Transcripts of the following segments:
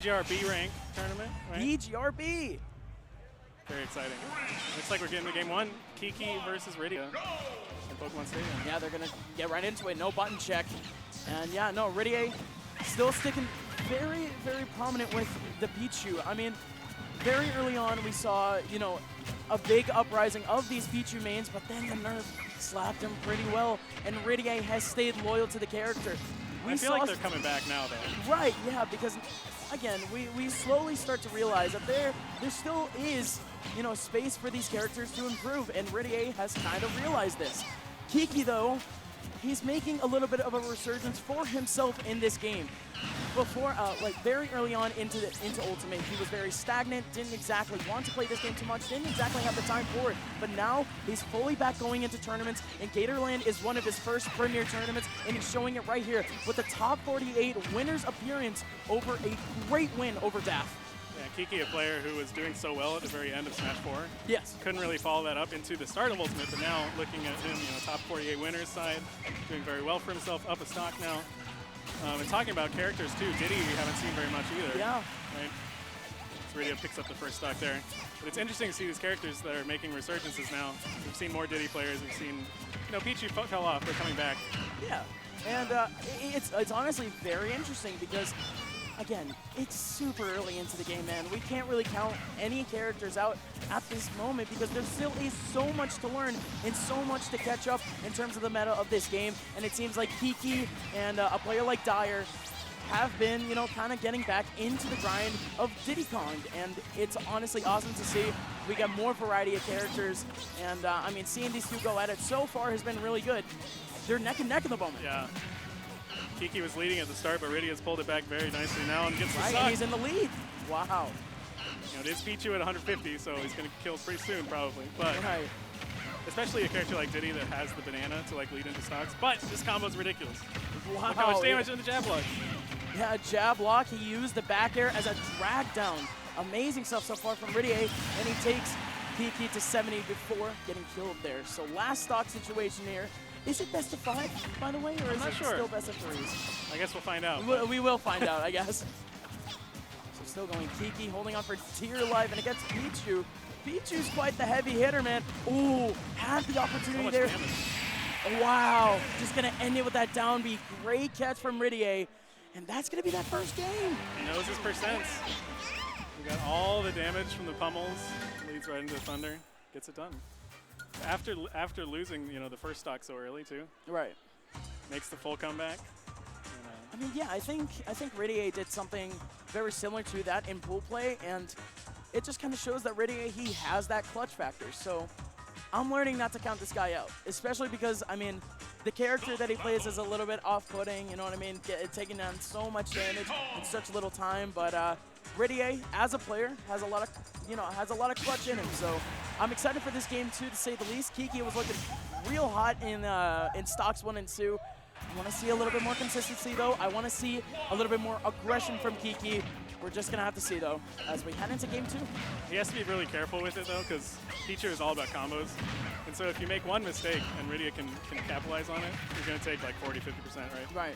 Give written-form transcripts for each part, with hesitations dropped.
PGR B rank tournament, right? PGR B. Very exciting. Looks like we're getting to game one. Kiki versus Rideae in Pokemon Stadium. Yeah, they're going to get right into it. No button check. And yeah, no, Rideae still sticking very, very prominent with the Pichu. I mean, very early on we saw, you know, a big uprising of these Pichu mains, but then the nerf slapped him pretty well, and Rideae has stayed loyal to the character. I feel like they're coming back now, though. Right, yeah, because, again, we slowly start to realize that there still is, you know, space for these characters to improve, and Rideae has kind of realized this. Kiki, though, he's making a little bit of a resurgence for himself in this game. Before, like very early on into Ultimate, he was very stagnant, didn't exactly want to play this game too much, didn't exactly have the time for it. But now he's fully back going into tournaments, and GatorLAN is one of his first premier tournaments, and he's showing it right here with the top 48 winners appearance over a great win over DAF. Yeah, Kiki, a player who was doing so well at the very end of Smash 4. Yes. Couldn't really follow that up into the start of Ultimate, but now looking at him, you know, top 48 winners side, doing very well for himself, up a stock now. And talking about characters too, Diddy we haven't seen very much either. Yeah. Right? So Rideae picks up the first stock there. But it's interesting to see these characters that are making resurgences now. We've seen more Diddy players. We've seen, you know, Pichu fell off. They're coming back. Yeah. And it's honestly very interesting because, again, it's super early into the game, man. We can't really count any characters out at this moment because there still is so much to learn and so much to catch up in terms of the meta of this game. And it seems like Kiki and a player like Dyer have been, you know, kind of getting back into the grind of Diddy Kong. And it's honestly awesome to see. We got more variety of characters. And, I mean, seeing these two go at it so far has been really good. They're neck and neck in the moment. Yeah. Kiki was leading at the start, but Rideae has pulled it back very nicely now and gets the stock. And he's in the lead. Wow. You know, it is Pichu at 150, so he's going to kill pretty soon probably. But especially a character like Diddy that has the banana to like lead into stocks. But this combo's ridiculous. Wow. Look how much damage in the jab block. Yeah, jab lock. He used the back air as a drag down. Amazing stuff so far from Rideae, and he takes Kiki to 70 before getting killed there. So last stock situation here. Is it best of 5, by the way, or is it still best of 3s? I guess we'll find out. We will find out, I guess. So still going Kiki, holding on for dear life, and against Pichu. Pichu's quite the heavy hitter, man. Ooh, had the opportunity there. Wow, just gonna end it with that down B. Great catch from Rideae, and that's gonna be that first game. He knows his percents. We got all the damage from the pummels. Leads right into the thunder. Gets it done. After losing, you know, the first stock so early too. Right. Makes the full comeback. I mean, yeah, I think Rideae did something very similar to that in pool play, and it just kind of shows that Rideae, he has that clutch factor. So I'm learning not to count this guy out, especially because, I mean, the character that he plays is a little bit off-putting, you know what I mean? Taking down so much damage in such little time, but Rideae, as a player, has a lot of clutch in him. So I'm excited for this game too, to say the least. Kiki was looking real hot in stocks 1 and 2. I want to see a little bit more consistency though. I want to see a little bit more aggression from Kiki. We're just going to have to see though, as we head into game 2. He has to be really careful with it though, because Pichu is all about combos. And so if you make one mistake and Rideae can capitalize on it, you're going to take like 40–50%, right? Right.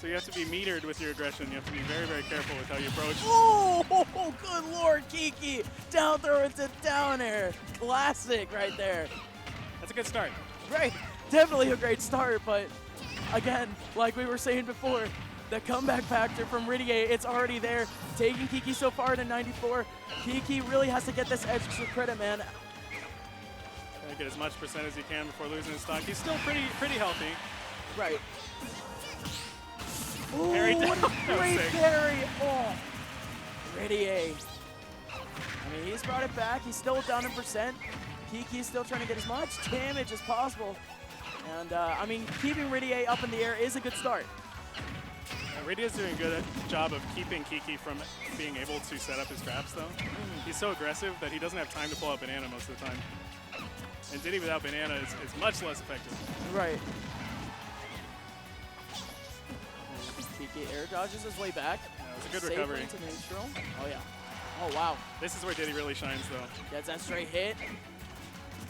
So you have to be metered with your aggression. You have to be very, very careful with how you approach. Oh, good lord, Kiki. Down throw into down air. Classic right there. That's a good start. Right. Definitely a great start, but again, like we were saying before, the comeback factor from Rideae, it's already there. Taking Kiki so far to 94. Kiki really has to get this extra credit, man. Trying to get as much percent as he can before losing his stock. He's still pretty healthy. Right. Ooh, what a great parry. Oh, Rideae. I mean, he's brought it back. He's still down in percent. Kiki's still trying to get as much damage as possible. And, I mean, keeping Rideae up in the air is a good start. Rideae's doing a good job of keeping Kiki from being able to set up his traps, though. He's so aggressive that he doesn't have time to pull out banana most of the time. And Diddy without banana is much less effective. Right. Kiki air dodges his way back. Yeah, it was a good recovery. Into neutral. Oh, yeah. Oh, wow. This is where Diddy really shines, though. Gets that straight hit.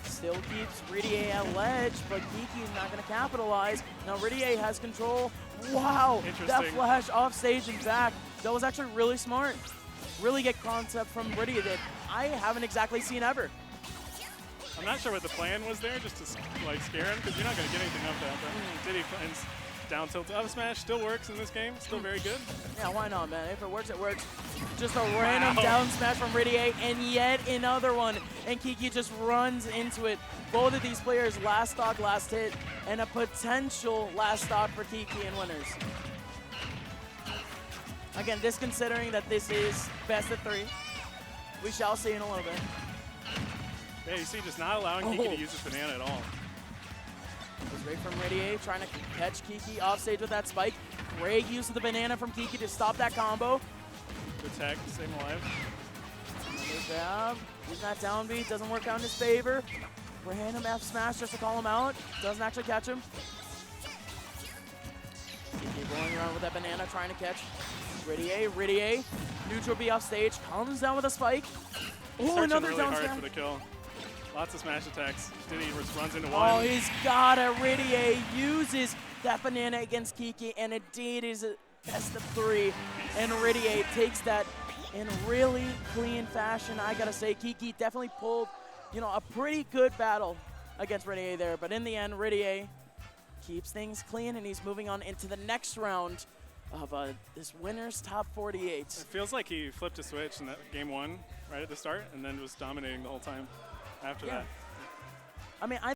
Still keeps Rideae at ledge, but Kiki's not going to capitalize. Now Rideae has control Wow, that Interesting. flash off stage and back, that was actually really smart. Really good concept from Rideae that I haven't exactly seen ever. I'm not sure what the plan was there, just to like scare him, because you're not going to get anything up that. But Diddy finds down tilt up smash, still works in this game, still very good. Yeah, why not, man? If it works, it works. Just a random Wow. down smash from Rideae, and yet another one. And Kiki just runs into it. Both of these players, last stock, last hit, and a potential last stock for Kiki and winners. Again, this considering that this is best of 3. We shall see in a little bit. Yeah, you see, just not allowing Kiki to use his banana at all. It was great from Rideae, trying to catch Kiki off stage with that spike. Great use of the banana from Kiki to stop that combo. Good tech, save him alive. Another grab. Using that down beat, doesn't work out in his favor. Random F smash just to call him out. Doesn't actually catch him. Kiki rolling around with that banana, trying to catch Rideae. Neutral B off stage, comes down with a spike. Oh, Searching another really down hard smash. for the kill. Lots of smash attacks. Diddy just runs into Oh, one. he's got it. Rideae uses that banana against Kiki, and indeed is a best of 3. And Rideae takes that in really clean fashion. I gotta say, Kiki definitely pulled, you know, a pretty good battle against Rideae there. But in the end, Rideae keeps things clean, and he's moving on into the next round of this winner's top 48. It feels like he flipped a switch in that game 1 right at the start, and then was dominating the whole time after that. I mean, I